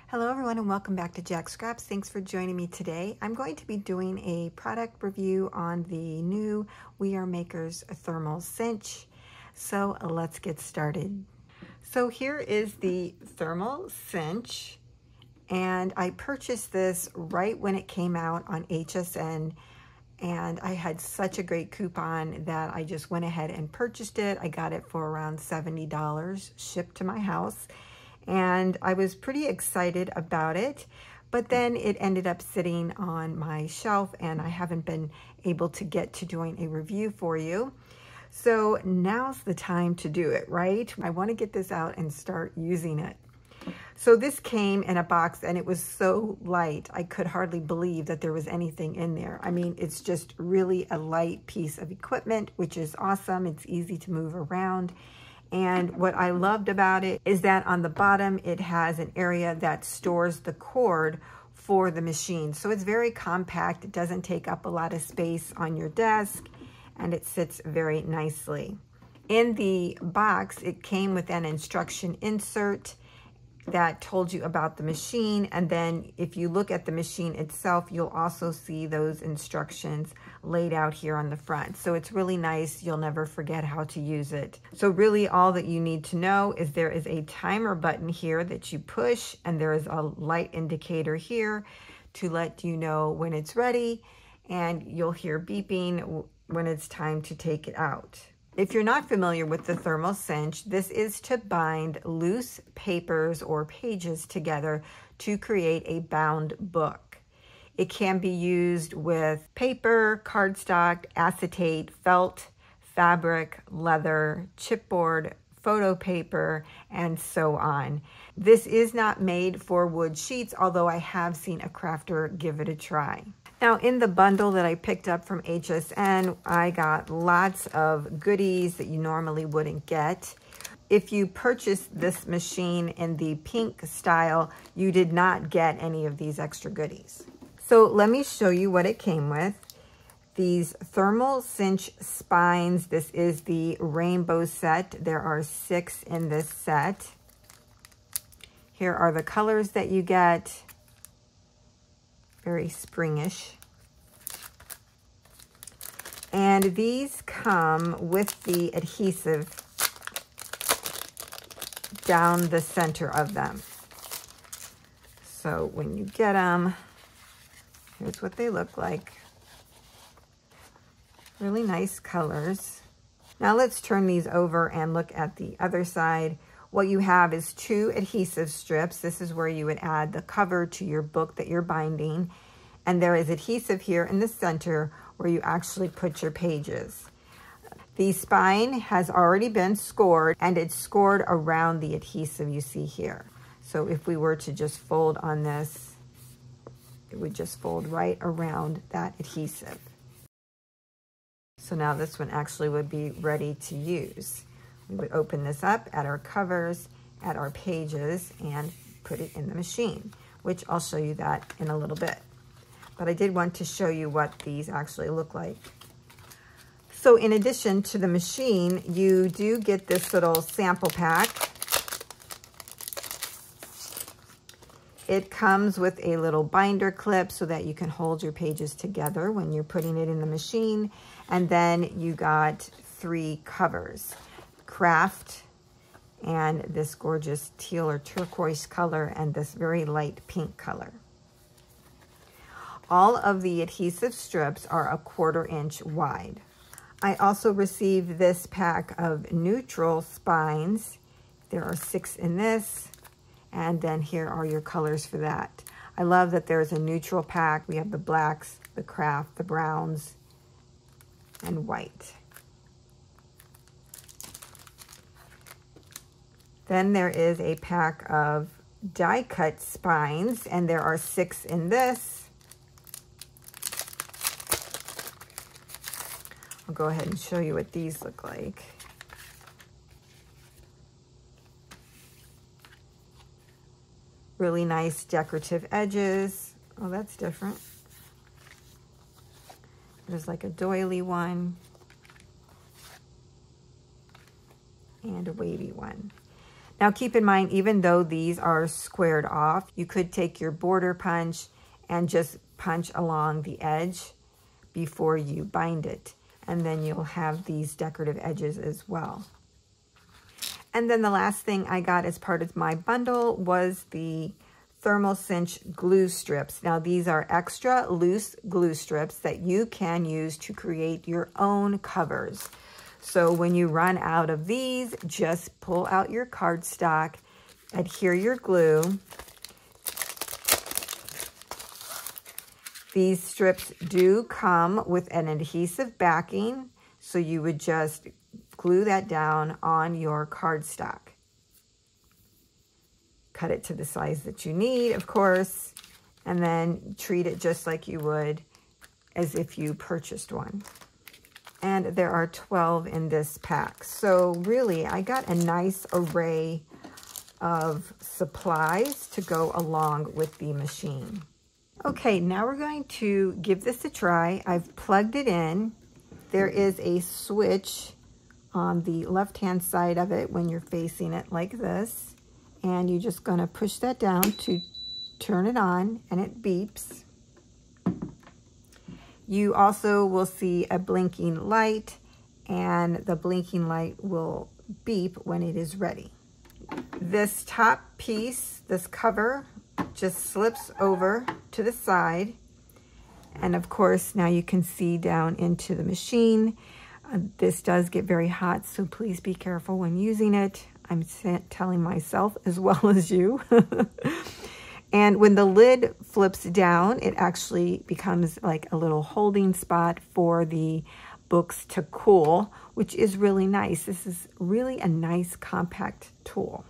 Hello everyone and welcome back to Jacqs. Thanks for joining me today. I'm going to be doing a product review on the new We Are Makers Thermal Cinch. So let's get started. So here is the Thermal Cinch, and I purchased this right when it came out on HSN, and I had such a great coupon that I just went ahead and purchased it. I got it for around $70 shipped to my house. And I was pretty excited about it, but then it ended up sitting on my shelf and I haven't been able to get to doing a review for you. So now's the time to do it, right? I want to get this out and start using it. So this came in a box and it was so light, I could hardly believe that there was anything in there. I mean, it's just really a light piece of equipment, which is awesome. It's easy to move around. And what I loved about it is that on the bottom, it has an area that stores the cord for the machine. So it's very compact. It doesn't take up a lot of space on your desk, and it sits very nicely. In the box, it came with an instruction insert that told you about the machine, and then if you look at the machine itself, you'll also see those instructions laid out here on the front. So it's really nice. You'll never forget how to use it. So really all that you need to know is there is a timer button here that you push, and there is a light indicator here to let you know when it's ready, and you'll hear beeping when it's time to take it out. If you're not familiar with the Thermal Cinch, this is to bind loose papers or pages together to create a bound book. It can be used with paper, cardstock, acetate, felt, fabric, leather, chipboard, photo paper, and so on. This is not made for wood sheets, although I have seen a crafter give it a try. Now, in the bundle that I picked up from HSN, I got lots of goodies that you normally wouldn't get. If you purchased this machine in the pink style, you did not get any of these extra goodies. So let me show you what it came with. These Thermal Cinch spines. This is the rainbow set. There are 6 in this set. Here are the colors that you get. Very springish. And these come with the adhesive down the center of them. So when you get them, here's what they look like. Really nice colors. Now let's turn these over and look at the other side. What you have is 2 adhesive strips. This is where you would add the cover to your book that you're binding. And there is adhesive here in the center where you actually put your pages. The spine has already been scored, and it's scored around the adhesive you see here. So if we were to just fold on this, it would just fold right around that adhesive. So now this one actually would be ready to use. We would open this up, add our covers, add our pages, and put it in the machine, which I'll show you that in a little bit. But I did want to show you what these actually look like. So in addition to the machine, you do get this little sample pack. It comes with a little binder clip so that you can hold your pages together when you're putting it in the machine. And then you got 3 covers. Craft, and this gorgeous teal or turquoise color, and this very light pink color. All of the adhesive strips are a 1/4 inch wide. I also received this pack of neutral spines. There are 6 in this, and then here are your colors for that. I love that there's a neutral pack. We have the blacks, the craft, the browns, and white. Then there is a pack of die cut spines, and there are 6 in this. I'll go ahead and show you what these look like. Really nice decorative edges. Oh, that's different. There's like a doily one and a wavy one. Now keep in mind, even though these are squared off, you could take your border punch and just punch along the edge before you bind it. And then you'll have these decorative edges as well. And then the last thing I got as part of my bundle was the Thermal Cinch glue strips. Now these are extra loose glue strips that you can use to create your own covers. So when you run out of these, just pull out your cardstock, adhere your glue. These strips do come with an adhesive backing, so you would just glue that down on your cardstock. Cut it to the size that you need, of course, and then treat it just like you would as if you purchased one. And there are 12 in this pack. So really, I got a nice array of supplies to go along with the machine. Okay, now we're going to give this a try. I've plugged it in. There is a switch on the left-hand side of it when you're facing it like this. And you're just going to push that down to turn it on, and it beeps. You also will see a blinking light, and the blinking light will beep when it is ready. This top piece, this cover, just slips over to the side. And of course, now you can see down into the machine. This does get very hot, so please be careful when using it. I'm telling myself as well as you. And when the lid flips down, it actually becomes like a little holding spot for the books to cool, which is really nice. This is really a nice compact tool.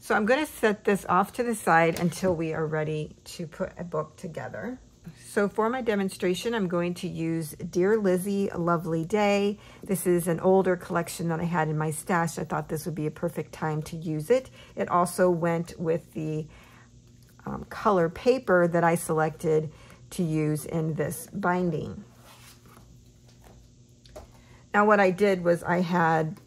So I'm going to set this off to the side until we are ready to put a book together. So for my demonstration, I'm going to use Dear Lizzie, A Lovely Day. This is an older collection that I had in my stash. I thought this would be a perfect time to use it. It also went with the color paper that I selected to use in this binding. Now what I did was I had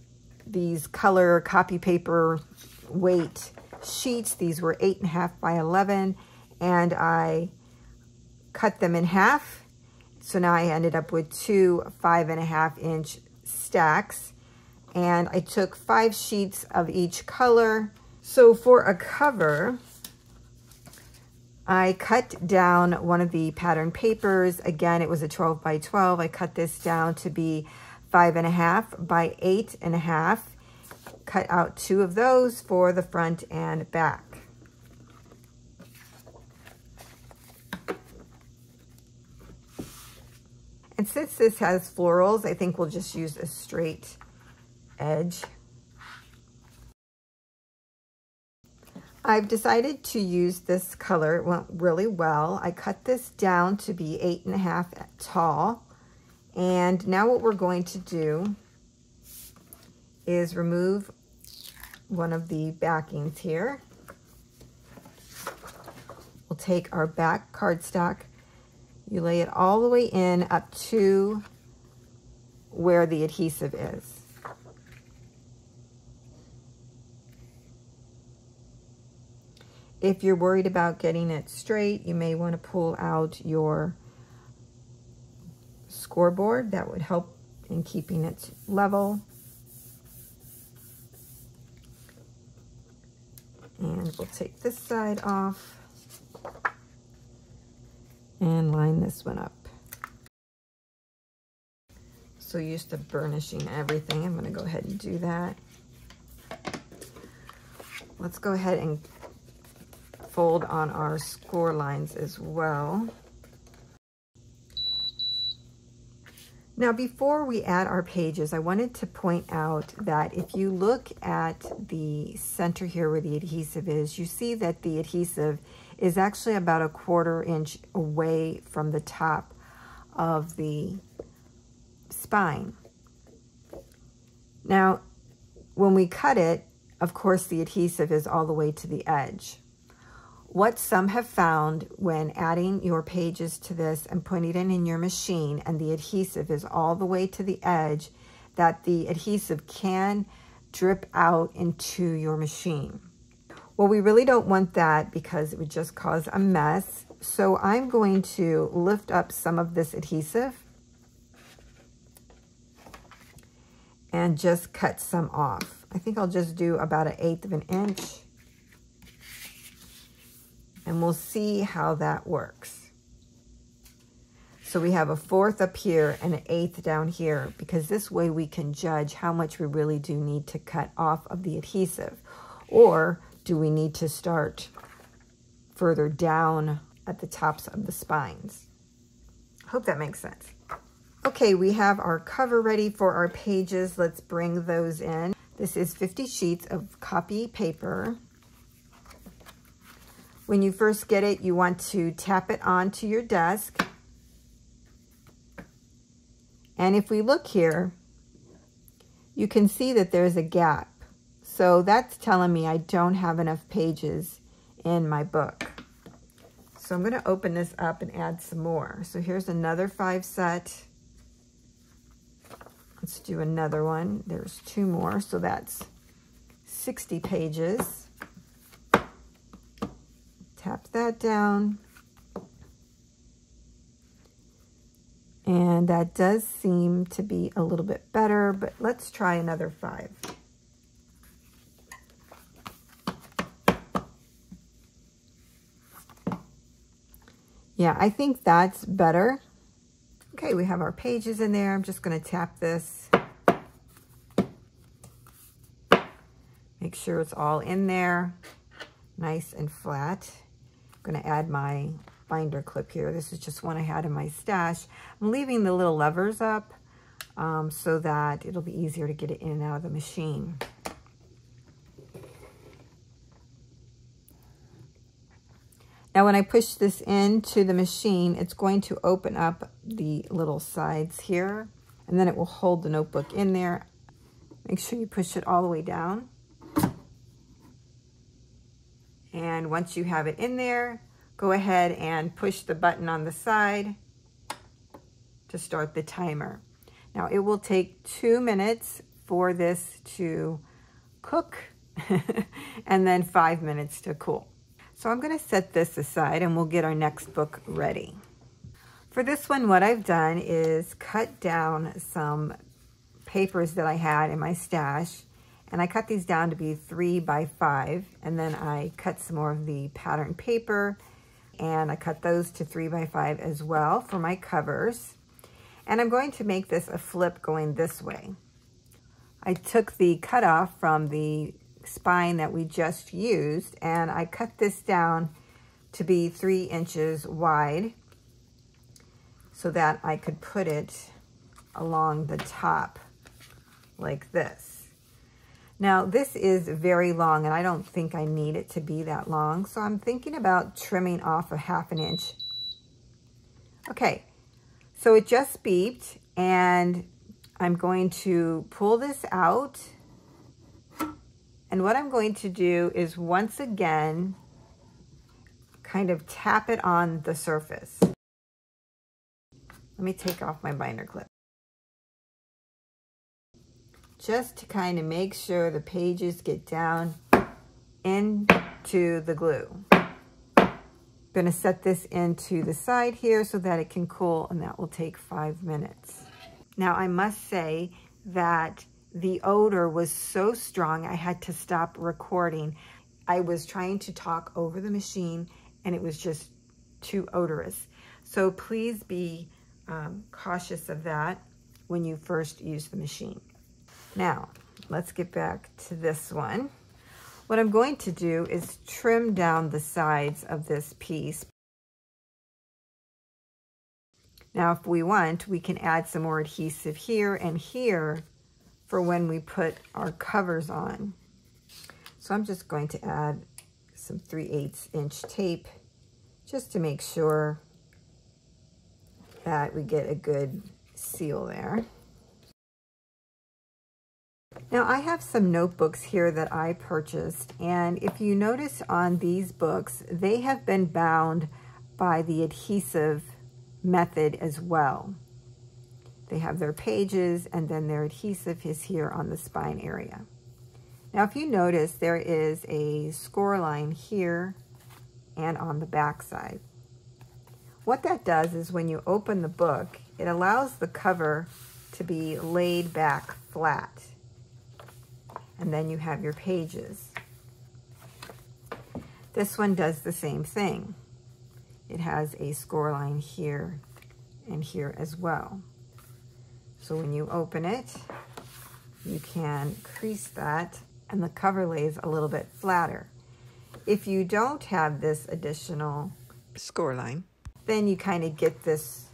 these color copy paper weight sheets. These were 8.5 by 11, and I cut them in half. So now I ended up with two 5.5-inch stacks, and I took 5 sheets of each color. So for a cover, I cut down one of the pattern papers. Again, it was a 12 by 12. I cut this down to be 5.5 by 8.5. Cut out 2 of those for the front and back. And since this has florals, I think we'll just use a straight edge. I've decided to use this color. It went really well. I cut this down to be 8.5 tall. And now what we're going to do is remove one of the backings here. We'll take our back cardstock. You lay it all the way in up to where the adhesive is. If you're worried about getting it straight, you may want to pull out your scoreboard. That would help in keeping it level. And we'll take this side off and line this one up. So used to burnishing everything, I'm going to go ahead and do that. Let's go ahead and fold on our score lines as well. Now before we add our pages, I wanted to point out that if you look at the center here where the adhesive is, you see that the adhesive is actually about a 1/4 inch away from the top of the spine. Now, when we cut it, of course, the adhesive is all the way to the edge. What some have found when adding your pages to this and putting it in your machine and the adhesive is all the way to the edge, that the adhesive can drip out into your machine. Well, we really don't want that because it would just cause a mess. So I'm going to lift up some of this adhesive and just cut some off. I think I'll just do about 1/8 of an inch, and we'll see how that works. So we have 1/4 up here and 1/8 down here, because this way we can judge how much we really do need to cut off of the adhesive, or do we need to start further down at the tops of the spines. Hope that makes sense. Okay, we have our cover ready for our pages. Let's bring those in. This is 50 sheets of copy paper. When you first get it, you want to tap it onto your desk. And if we look here, you can see that there's a gap. So that's telling me I don't have enough pages in my book. So I'm going to open this up and add some more. So here's another 5 set. Let's do another one. There's 2 more, so that's 60 pages. Tap that down. And that does seem to be a little bit better, but let's try another 5. Yeah, I think that's better. Okay, we have our pages in there. I'm just going to tap this. Make sure it's all in there, nice and flat. I'm going to add my binder clip here. This is just one I had in my stash. I'm leaving the little levers up so that it'll be easier to get it in and out of the machine. Now when I push this into the machine, it's going to open up the little sides here, and then it will hold the notebook in there. Make sure you push it all the way down. And once you have it in there, go ahead and push the button on the side to start the timer. Now it will take 2 minutes for this to cook and then 5 minutes to cool. So I'm going to set this aside and we'll get our next book ready. For this one, what I've done is cut down some papers that I had in my stash, and I cut these down to be 3 by 5, and then I cut some more of the pattern paper, and I cut those to 3 by 5 as well for my covers. And I'm going to make this a flip going this way. I took the cutoff from the spine that we just used, and I cut this down to be 3 inches wide so that I could put it along the top like this. Now this is very long, and I don't think I need it to be that long, so I'm thinking about trimming off 1/2 inch. Okay, so it just beeped, and I'm going to pull this out. And what I'm going to do is once again kind of tap it on the surface. Let me take off my binder clip. Just to kind of make sure the pages get down into the glue. I'm going to set this into the side here so that it can cool, and that will take 5 minutes. Now I must say that the odor was so strong, I had to stop recording. I was trying to talk over the machine, and it was just too odorous. So please be cautious of that when you first use the machine. Now, let's get back to this one. What I'm going to do is trim down the sides of this piece. Now, if we want, we can add some more adhesive here and here for when we put our covers on. So I'm just going to add some 3/8 inch tape just to make sure that we get a good seal there. Now I have some notebooks here that I purchased, and if you notice on these books, they have been bound by the adhesive method as well. They have their pages, and then their adhesive is here on the spine area. Now, if you notice, there is a score line here and on the back side. What that does is when you open the book, it allows the cover to be laid back flat. And then you have your pages. This one does the same thing. It has a score line here and here as well. So when you open it, you can crease that and the cover lays a little bit flatter. If you don't have this additional score line, then you kind of get this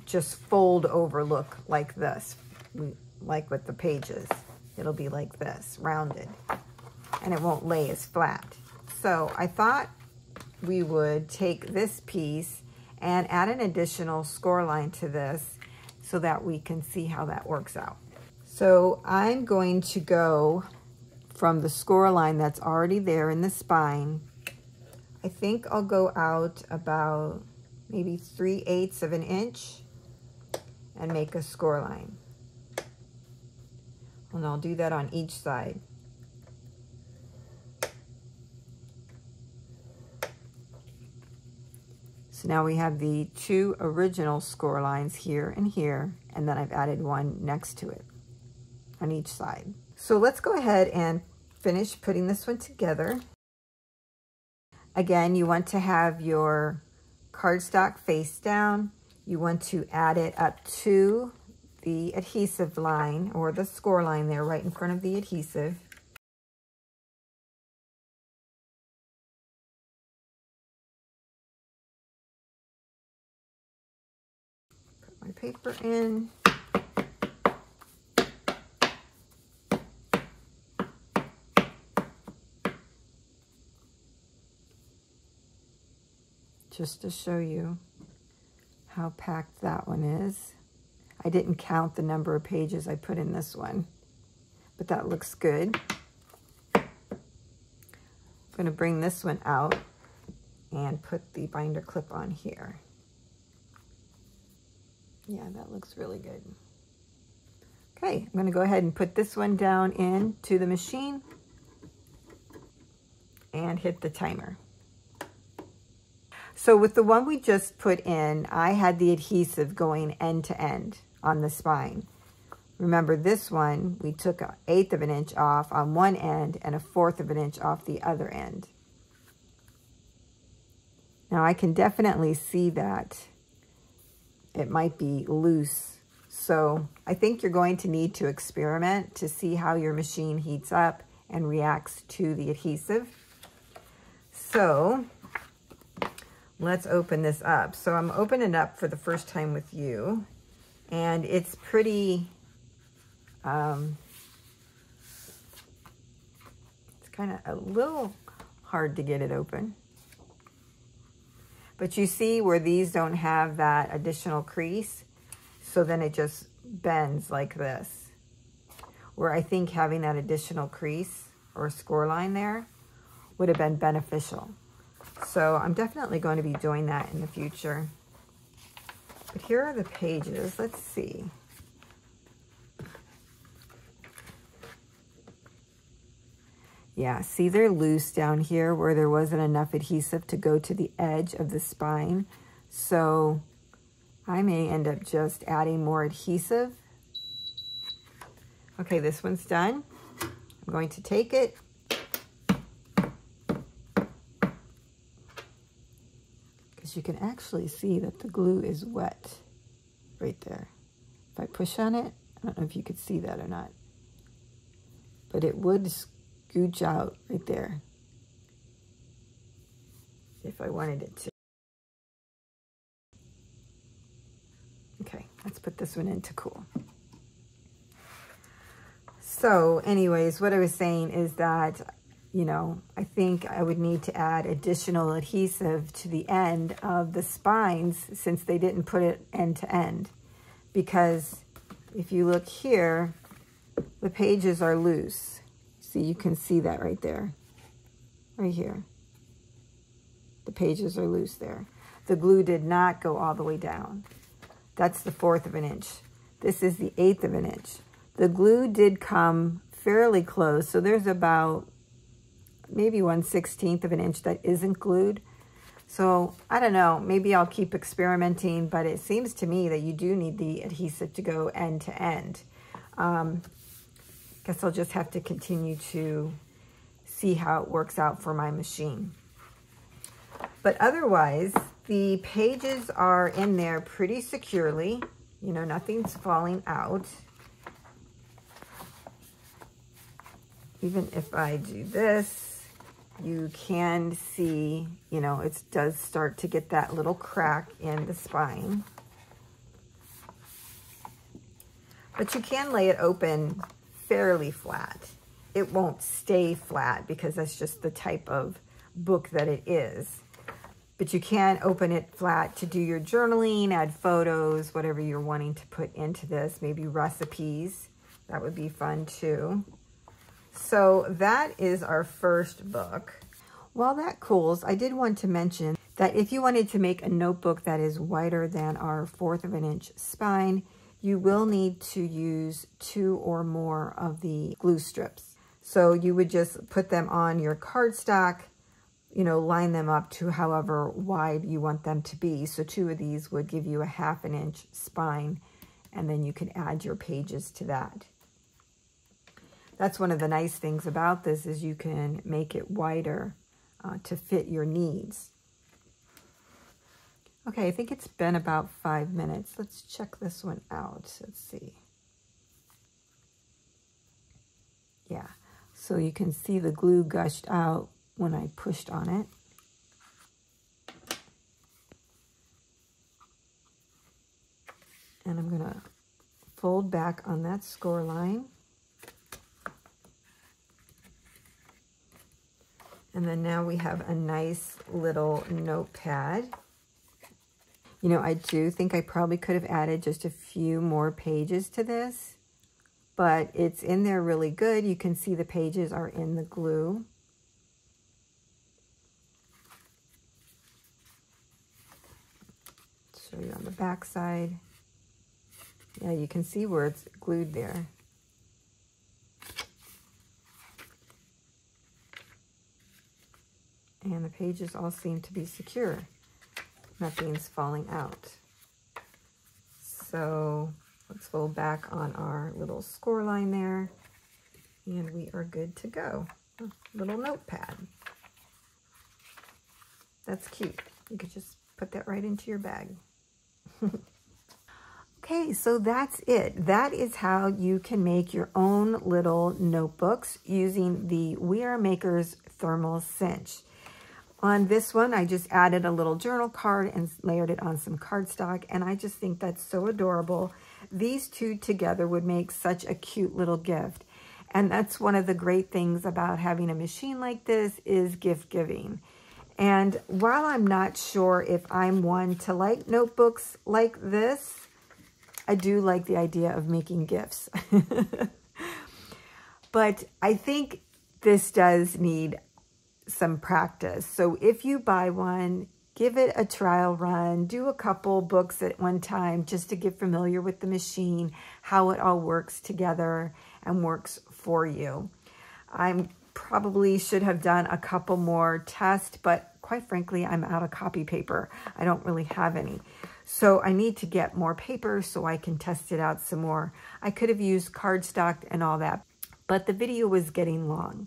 just fold over look like this, like with the pages. It'll be like this, rounded, and it won't lay as flat. So I thought we would take this piece and add an additional score line to this so that we can see how that works out. So I'm going to go from the score line that's already there in the spine. I think I'll go out about maybe 3/8 of an inch and make a score line. And I'll do that on each side. So now we have the two original score lines here and here, and then I've added one next to it on each side. So let's go ahead and finish putting this one together. Again, you want to have your cardstock face down. You want to add it up to the adhesive line or the score line there right in front of the adhesive. Put my paper in. Just to show you how packed that one is. I didn't count the number of pages I put in this one, but that looks good. I'm going to bring this one out and put the binder clip on here. Yeah, that looks really good. Okay, I'm going to go ahead and put this one down into the machine and hit the timer. So with the one we just put in, I had the adhesive going end to end on the spine. Remember this one, we took 1/8 of an inch off on one end and 1/4 of an inch off the other end. Now I can definitely see that it might be loose. So I think you're going to need to experiment to see how your machine heats up and reacts to the adhesive. So let's open this up. So I'm opening it up for the first time with you, and it's pretty, it's kind of a little hard to get it open. But you see where these don't have that additional crease, so then it just bends like this. Where I think having that additional crease or score line there would have been beneficial. So I'm definitely going to be doing that in the future. But here are the pages. Let's see. Yeah, see they're loose down here where there wasn't enough adhesive to go to the edge of the spine. So I may end up just adding more adhesive. Okay, this one's done. I'm going to take it. You can actually see that the glue is wet right there. If I push on it, I don't know if you could see that or not, but it would scooch out right there if I wanted it to. Okay, let's put this one in to cool. So anyways, what I was saying is that, you know, I think I would need to add additional adhesive to the end of the spines since they didn't put it end to end. Because if you look here, the pages are loose. See, you can see that right there, right here. The pages are loose there. The glue did not go all the way down. That's the 1/4 of an inch. This is the 1/8 of an inch. The glue did come fairly close. So there's about maybe 1/16 of an inch that isn't glued. So I don't know, maybe I'll keep experimenting, but it seems to me that you do need the adhesive to go end to end. Guess I'll just have to continue to see how it works out for my machine. But otherwise, the pages are in there pretty securely. You know, nothing's falling out. Even if I do this, you can see, you know, it does start to get that little crack in the spine. But you can lay it open fairly flat. It won't stay flat because that's just the type of book that it is. But you can open it flat to do your journaling, add photos, whatever you're wanting to put into this, maybe recipes. That would be fun too. So that is our first book. While that cools, I did want to mention that if you wanted to make a notebook that is wider than our 1/4 of an inch spine, you will need to use 2 or more of the glue strips. So you would just put them on your cardstock, you know, line them up to however wide you want them to be. So 2 of these would give you a 1/2 an inch spine, and then you can add your pages to that. That's one of the nice things about this is you can make it wider to fit your needs. Okay, I think it's been about 5 minutes. Let's check this one out. Let's see. Yeah, so you can see the glue gushed out when I pushed on it. And I'm gonna fold back on that score line. And then now we have a nice little notepad. You know, I do think I probably could have added just a few more pages to this, but it's in there really good. You can see the pages are in the glue. Show you on the back side. Yeah, you can see where it's glued there. And the pages all seem to be secure. Nothing's falling out. So let's fold back on our little score line there. And we are good to go. Oh, little notepad. That's cute. You could just put that right into your bag. Okay, so that's it. That is how you can make your own little notebooks using the We Are Makers Thermal Cinch. On this one, I just added a little journal card and layered it on some cardstock, and I just think that's so adorable. These two together would make such a cute little gift. And that's one of the great things about having a machine like this is gift giving. And while I'm not sure if I'm one to like notebooks like this, I do like the idea of making gifts. But I think this does need some practice. So if you buy one, give it a trial run, do a couple books at one time just to get familiar with the machine, how it all works together and works for you. I probably should have done a couple more tests, but quite frankly, I'm out of copy paper. I don't really have any. So I need to get more paper so I can test it out some more. I could have used cardstock and all that, but the video was getting long.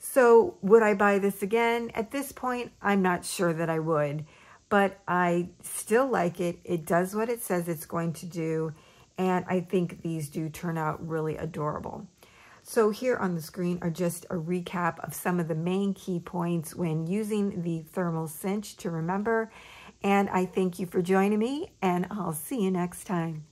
So would I buy this again? At this point, I'm not sure that I would, but I still like it. It does what it says it's going to do, and I think these do turn out really adorable. So here on the screen are just a recap of some of the main key points when using the Thermal Cinch to remember, and I thank you for joining me, and I'll see you next time.